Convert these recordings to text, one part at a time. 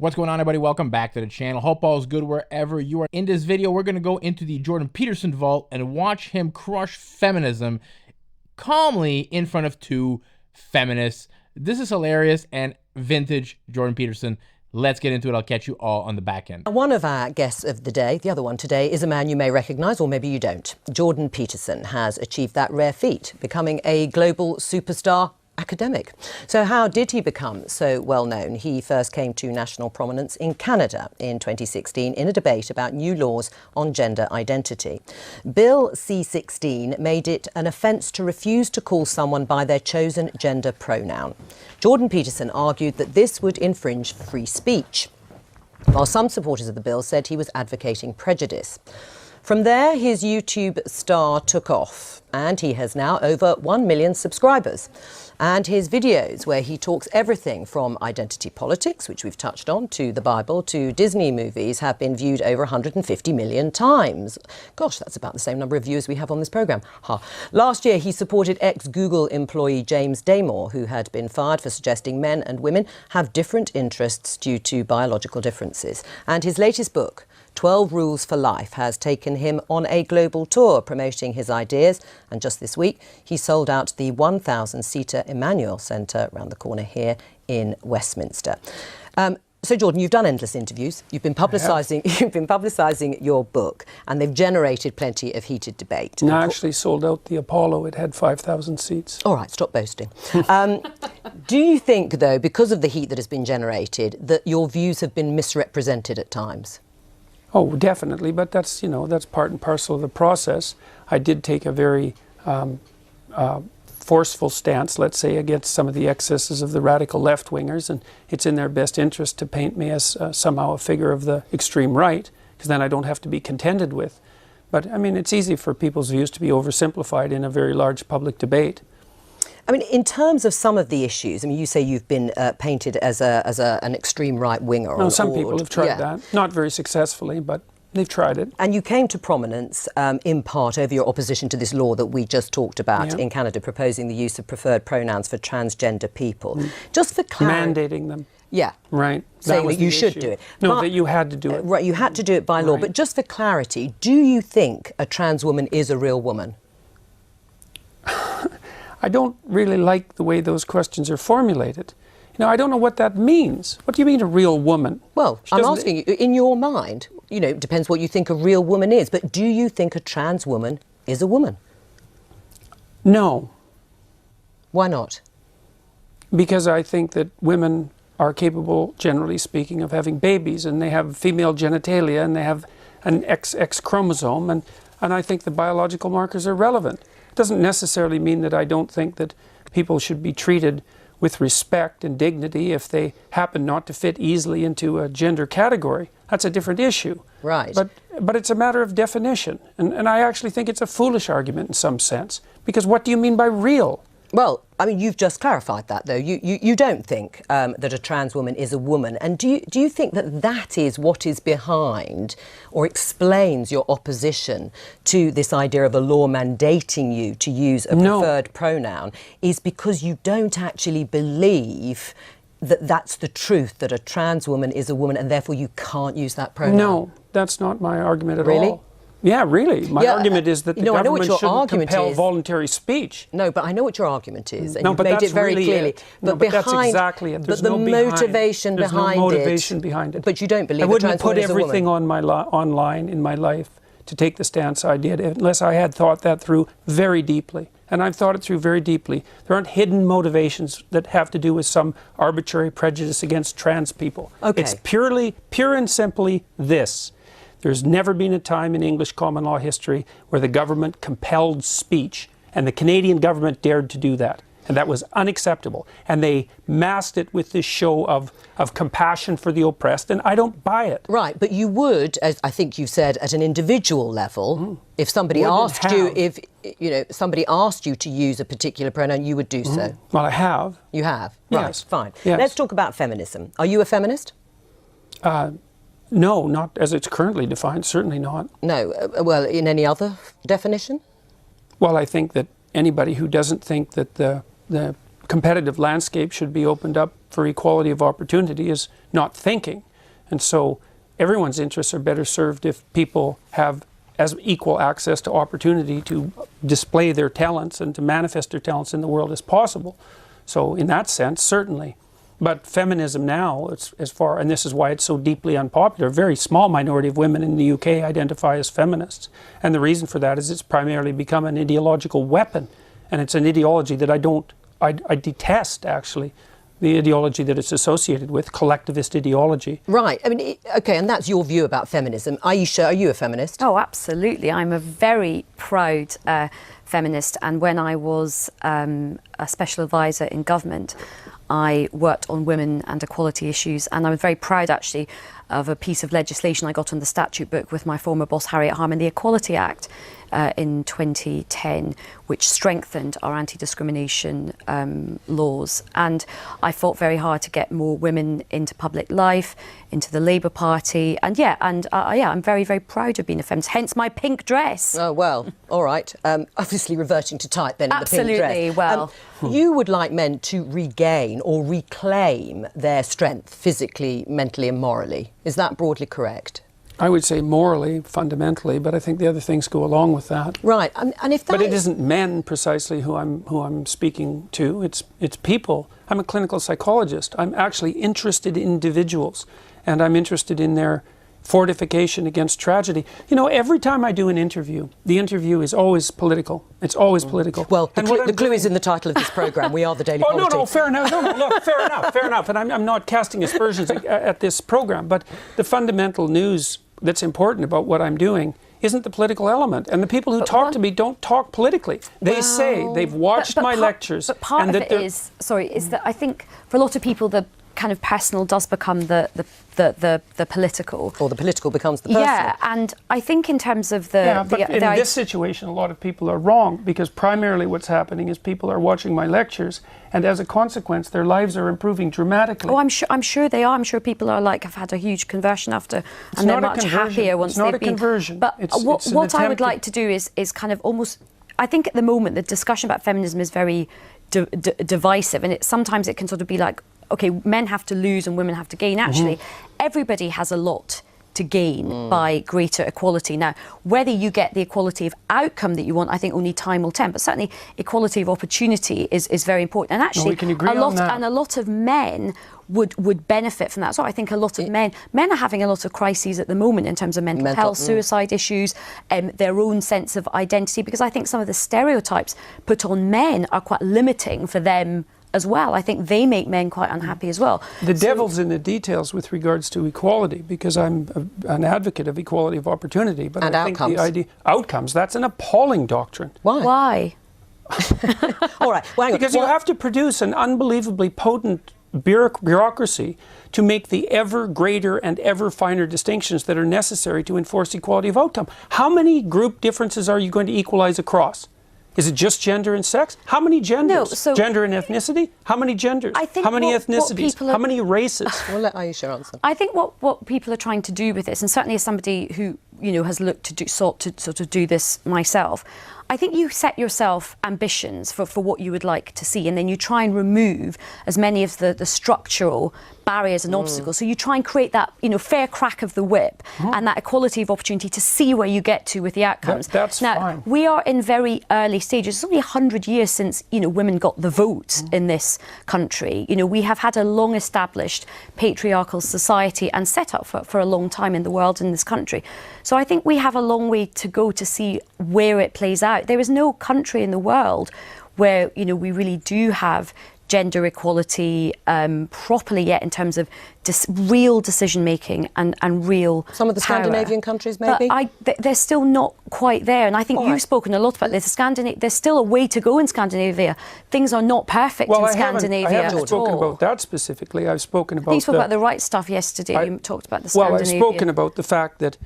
What's going on, everybody? Welcome back to the channel. Hope all is good wherever you are. In this video, we're going to go into the Jordan Peterson vault and watch him crush feminism calmly in front of two feminists. This is hilarious and vintage Jordan Peterson. Let's get into it. I'll catch you all on the back end. One of our guests of the day, the other one today, is a man you may recognise, or maybe you don't. Jordan Peterson has achieved that rare feat, becoming a global superstar academic. So how did he become so well known? He first came to national prominence in Canada in 2016 in a debate about new laws on gender identity. Bill C-16 made it an offence to refuse to call someone by their chosen gender pronoun. Jordan Peterson argued that this would infringe free speech, while some supporters of the bill said he was advocating prejudice. From there, his YouTube star took off, and he has now over 1 million subscribers. And his videos, where he talks everything from identity politics, which we've touched on, to the Bible, to Disney movies, have been viewed over 150 million times. Gosh, that's about the same number of viewers we have on this programme. Last year, he supported ex-Google employee James Damore, who had been fired for suggesting men and women have different interests due to biological differences. And his latest book, 12 Rules for Life, has taken him on a global tour promoting his ideas, and just this week he sold out the 1,000-seater Emmanuel Centre around the corner here in Westminster. So Jordan, you've done endless interviews, you've been publicising your book, and they've generated plenty of heated debate. No, I actually sold out the Apollo. It had 5,000 seats. All right, stop boasting. Do you think, though, because of the heat that has been generated, that your views have been misrepresented at times? Oh, definitely, but that's, that's part and parcel of the process. I did take a very forceful stance, let's say, against some of the excesses of the radical left-wingers, and it's in their best interest to paint me as somehow a figure of the extreme right, because then I don't have to be contended with. But, I mean, it's easy for people's views to be oversimplified in a very large public debate. I mean, in terms of some of the issues, I mean, you say you've been painted as an extreme right-winger. No, some people have tried that. Not very successfully, but they've tried it. And you came to prominence in part over your opposition to this law that we just talked about in Canada, proposing the use of preferred pronouns for transgender people. Just for clarity. Mandating them. Yeah. Right. Saying that you should do it. No, but, that you had to do it. Right, you had to do it by law. But just for clarity, do you think a trans woman is a real woman? I don't really like the way those questions are formulated. I don't know what that means. What do you mean a real woman? Well, I'm asking you, in your mind, it depends what you think a real woman is, but do you think a trans woman is a woman? No. Why not? Because I think that women are capable, generally speaking, of having babies, and they have female genitalia, and they have an XX chromosome, and I think the biological markers are relevant. It doesn't necessarily mean that I don't think that people should be treated with respect and dignity if they happen not to fit easily into a gender category. That's a different issue. Right. But it's a matter of definition. And I actually think it's a foolish argument in some sense. Because what do you mean by real? Well, I mean, you've just clarified that, though. You don't think that a trans woman is a woman. And do you think that that is what is behind or explains your opposition to this idea of a law mandating you to use a preferred pronoun, is because you don't actually believe that that's the truth, that a trans woman is a woman, and therefore you can't use that pronoun? No, that's not my argument at all. Really? Yeah, really. My argument is that the government shouldn't compel voluntary speech. No, but I know what your argument is, and no, you've made it very clearly. But that's exactly it. There's the motivation behind it. But you don't believe I wouldn't put is a everything woman. online in my life to take the stance I did unless I had thought that through very deeply. And I've thought it through very deeply. There aren't hidden motivations that have to do with some arbitrary prejudice against trans people. Okay. It's pure and simply this. There's never been a time in English common law history where the government compelled speech, and the Canadian government dared to do that. And that was unacceptable. And they masked it with this show of compassion for the oppressed, and I don't buy it. Right, but you would, as I think you've said, at an individual level, if somebody asked you, somebody asked you to use a particular pronoun, you would do so. Well, I have. You have? Yes. Right, fine. Yes. Let's talk about feminism. Are you a feminist? No, not as it's currently defined, certainly not. No, well, in any other definition? Well, I think that anybody who doesn't think that the competitive landscape should be opened up for equality of opportunity is not thinking. And so everyone's interests are better served if people have as equal access to opportunity to display their talents and to manifest their talents in the world as possible. So in that sense, certainly. But feminism now, and this is why it's so deeply unpopular, a very small minority of women in the UK identify as feminists. And the reason for that is it's primarily become an ideological weapon. And it's an ideology that I detest, actually, the ideology that it's associated with, collectivist ideology. Right. I mean, OK, and that's your view about feminism. Aisha, are you a feminist? Oh, absolutely. I'm a very proud feminist. And when I was a special advisor in government, I worked on women and equality issues, and I was very proud, actually, of a piece of legislation I got on the statute book with my former boss, Harriet Harman, the Equality Act in 2010, which strengthened our anti-discrimination laws. And I fought very hard to get more women into public life, into the Labour Party. And I'm very, very proud of being a feminist, hence my pink dress. Oh, well, all right. Obviously reverting to type then in the pink dress. Absolutely, well. You would like men to regain or reclaim their strength physically, mentally and morally. Is that broadly correct? I would say morally, fundamentally, but I think the other things go along with that. Right, and if that But it isn't men precisely who I'm speaking to. It's people. I'm a clinical psychologist. I'm actually interested in individuals, and I'm interested in their fortification against tragedy. You know, every time I do an interview, the interview is always political. It's always political. Well, the clue is in the title of this programme. We are the Daily Politics. No, fair enough. No, look, fair enough. And I'm not casting aspersions at this programme, but the fundamental news that's important about what I'm doing isn't the political element. And the people who talk to me don't talk politically. They say they've watched my lectures. But part of it is that I think for a lot of people the kind of personal does become the political. Or the political becomes the personal. Yeah, and I think in terms of in this situation, a lot of people are wrong, because primarily what's happening is people are watching my lectures, and as a consequence, their lives are improving dramatically. Oh, I'm sure they are. I'm sure people are have had a huge conversion after, and they're much happier once they've been. It's not a conversion. But what I would like to do is kind of almost. I think at the moment the discussion about feminism is very divisive, and sometimes it can sort of be like, okay, men have to lose and women have to gain. Actually, everybody has a lot to gain by greater equality. Now, whether you get the equality of outcome that you want, I think only time will tell. But certainly, equality of opportunity is very important. And actually, we can agree on that. And a lot of men would benefit from that. So I think a lot of men are having a lot of crises at the moment in terms of mental health, suicide issues, their own sense of identity, because I think some of the stereotypes put on men are quite limiting for them as well. I think they make men quite unhappy as well. The devil's in the details with regards to equality, because I'm an advocate of equality of opportunity. But and I outcomes. think outcomes, that's an appalling doctrine. Why? All right. Well, because you have to produce an unbelievably potent bureaucracy to make the ever greater and ever finer distinctions that are necessary to enforce equality of outcome. How many group differences are you going to equalize across? Is it just gender and sex? How many genders? No, gender and ethnicity? How many genders? I think how many ethnicities? How many races? We'll let Aisha answer. I think what people are trying to do with this, and certainly as somebody who has sought to sort of do this myself, I think you set yourself ambitions for what you would like to see, and then you try and remove as many of the structural barriers and obstacles. So you try and create that fair crack of the whip and that equality of opportunity to see where you get to with the outcomes. That's now, fine. We are in very early stages. It's only 100 years since women got the vote in this country. We have had a long established patriarchal society and set up for a long time in the world in this country. So I think we have a long way to go to see where it plays out. There is no country in the world where we really do have gender equality properly yet in terms of real decision making and real some of the power. Scandinavian countries maybe, but they're still not quite there. And I think you've spoken a lot about this. There's still a way to go in Scandinavia. Things are not perfect in Scandinavia. I haven't spoken about that specifically. I've spoken about. You spoke about the right stuff yesterday. You talked about the Scandinavia. Well, I've spoken about the fact that,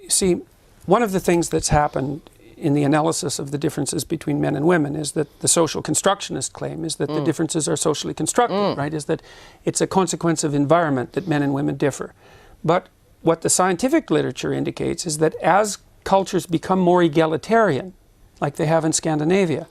see, one of the things that's happened in the analysis of the differences between men and women is that the social constructionist claim is that the differences are socially constructed, right? Is that it's a consequence of environment that men and women differ. But what the scientific literature indicates is that as cultures become more egalitarian, like they have in Scandinavia,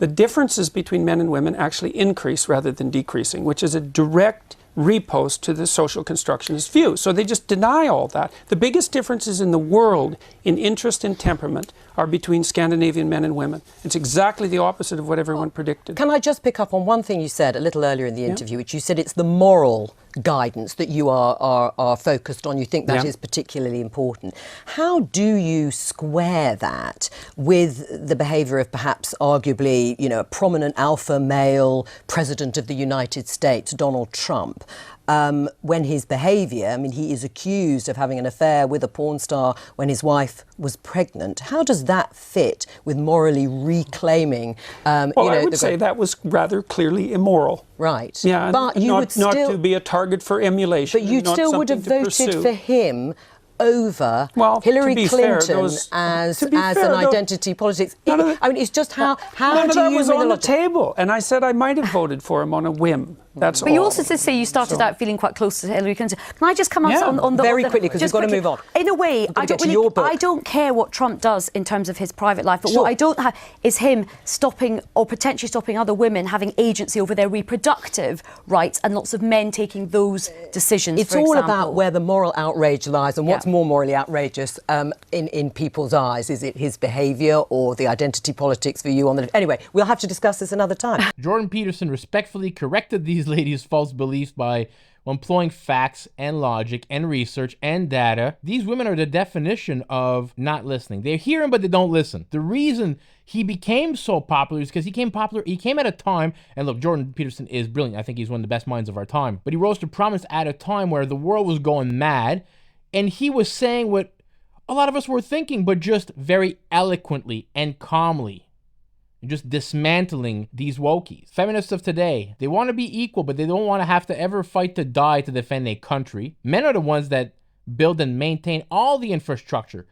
the differences between men and women actually increase rather than decreasing, which is a direct repost to the social constructionist view. So they just deny all that. The biggest differences in the world in interest and temperament are between Scandinavian men and women. It's exactly the opposite of what everyone predicted. Can I just pick up on one thing you said a little earlier in the interview, which you said it's the moral guidance that you are focused on. You think that is particularly important. How do you square that with the behaviour of perhaps arguably, you know, a prominent alpha male president of the United States, Donald Trump, when his behaviour, I mean, he is accused of having an affair with a porn star when his wife was pregnant. How does that fit with morally reclaiming? Well, I would say that was rather clearly immoral. Right. Yeah, but you would still, not to be a target for emulation. But you still would have voted for him over Hillary Clinton as an identity politics. I mean, it's just how none do of that you was on the table, and I said I might have voted for him on a whim. That's all. But you also did say you started out feeling quite close to Hillary Clinton. Can I just come on the very quickly, because we've got to move on. In a way, I don't care what Trump does in terms of his private life, but what I don't have is him stopping or potentially stopping other women having agency over their reproductive rights, and lots of men taking those decisions. It's all about where the moral outrage lies, and what's more morally outrageous in people's eyes. Is it his behaviour or the identity politics for you on the... Anyway, we'll have to discuss this another time. Jordan Peterson respectfully corrected these ladies' false beliefs by employing facts and logic and research and data. These women are the definition of not listening. They hear him, but they don't listen. The reason he became so popular is because he came at a time, and look, Jordan Peterson is brilliant. I think he's one of the best minds of our time. But he rose to prominence at a time where the world was going mad, and he was saying what a lot of us were thinking, but just very eloquently and calmly. Just dismantling these wokies. Feminists of today, they want to be equal, but they don't want to have to ever fight to die to defend a country. Men are the ones that build and maintain all the infrastructure.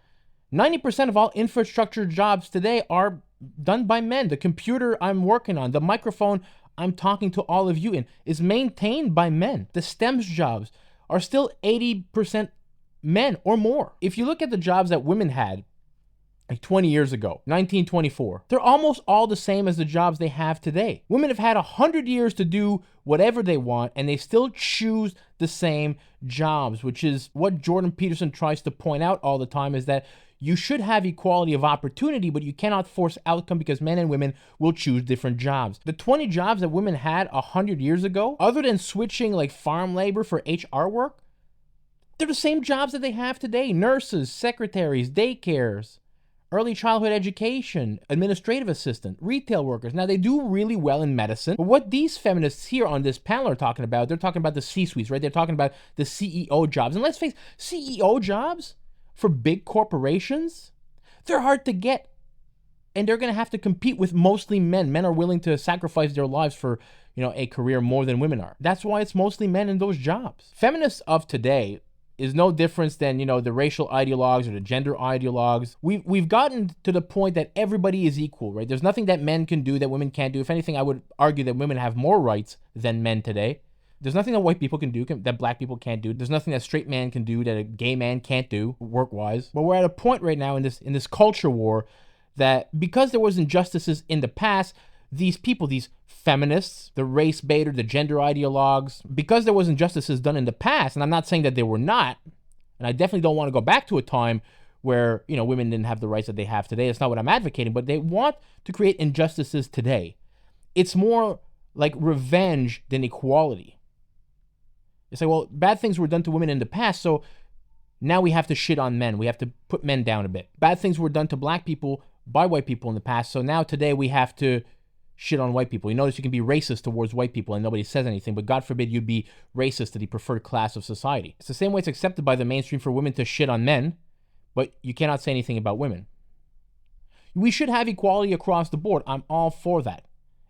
90% of all infrastructure jobs today are done by men. The computer I'm working on, the microphone I'm talking to all of you in, is maintained by men. The STEM's jobs are still 80% men or more. If you look at the jobs that women had like 20 years ago, 1924, they're almost all the same as the jobs they have today. Women have had 100 years to do whatever they want, and they still choose the same jobs, which is what Jordan Peterson tries to point out all the time, is that you should have equality of opportunity, but you cannot force outcome because men and women will choose different jobs. The 20 jobs that women had 100 years ago, other than switching like farm labor for HR work, they're the same jobs that they have today. Nurses, secretaries, daycares, early childhood education, administrative assistant, retail workers. Now, they do really well in medicine, but what these feminists here on this panel are talking about, they're talking about the C-suites, right? They're talking about the CEO jobs. And let's face it, CEO jobs for big corporations, they're hard to get. And they're going to have to compete with mostly men. Men are willing to sacrifice their lives for, a career more than women are. That's why it's mostly men in those jobs. Feminists of today is no difference than, the racial ideologues or the gender ideologues. We've gotten to the point that everybody is equal, right? There's nothing that men can do that women can't do. If anything, I would argue that women have more rights than men today. There's nothing that white people can do that black people can't do. There's nothing that straight man can do that a gay man can't do work-wise. But we're at a point right now in this culture war that because there was injustices in the past, these people, these feminists, the race baiter, the gender ideologues, because there was injustices done in the past, and I'm not saying that there were not, and I definitely don't want to go back to a time where, women didn't have the rights that they have today. That's not what I'm advocating, but they want to create injustices today. It's more like revenge than equality. It's like, well, bad things were done to women in the past, so now we have to shit on men. We have to put men down a bit. Bad things were done to black people by white people in the past, so now today we have to shit on white people. You notice you can be racist towards white people and nobody says anything, but God forbid you'd be racist to the preferred class of society. It's the same way it's accepted by the mainstream for women to shit on men, but you cannot say anything about women. We should have equality across the board. I'm all for that.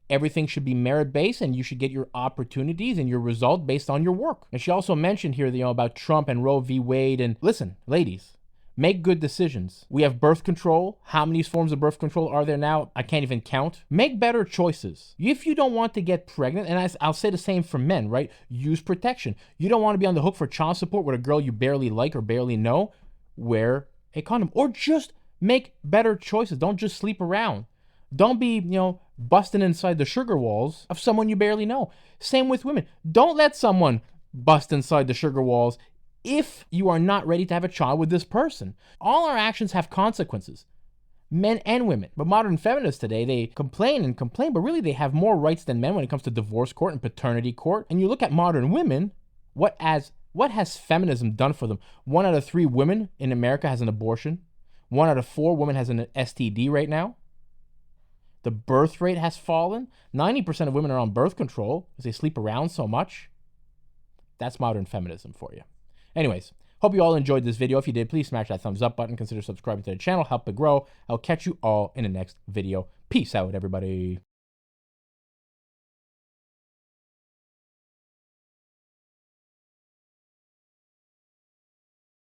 Everything should be merit-based, and you should get your opportunities and your result based on your work. And she also mentioned here, about Trump and Roe v. Wade. And listen, ladies, make good decisions. We have birth control. How many forms of birth control are there now? I can't even count. Make better choices. If you don't want to get pregnant, and I'll say the same for men, right? Use protection. You don't want to be on the hook for child support with a girl you barely like or barely know, wear a condom. Or just make better choices. Don't just sleep around. Don't be, busting inside the sugar walls of someone you barely know. Same with women. Don't let someone bust inside the sugar walls if you are not ready to have a child with this person. All our actions have consequences, men and women. But modern feminists today, they complain and complain, but really they have more rights than men when it comes to divorce court and paternity court. And you look at modern women, what has feminism done for them? 1 out of 3 women in America has an abortion. 1 out of 4 women has an STD right now. The birth rate has fallen. 90% of women are on birth control because they sleep around so much. That's modern feminism for you. Anyways, hope you all enjoyed this video. If you did, please smash that thumbs up button. Consider subscribing to the channel. Help it grow. I'll catch you all in the next video. Peace out, everybody.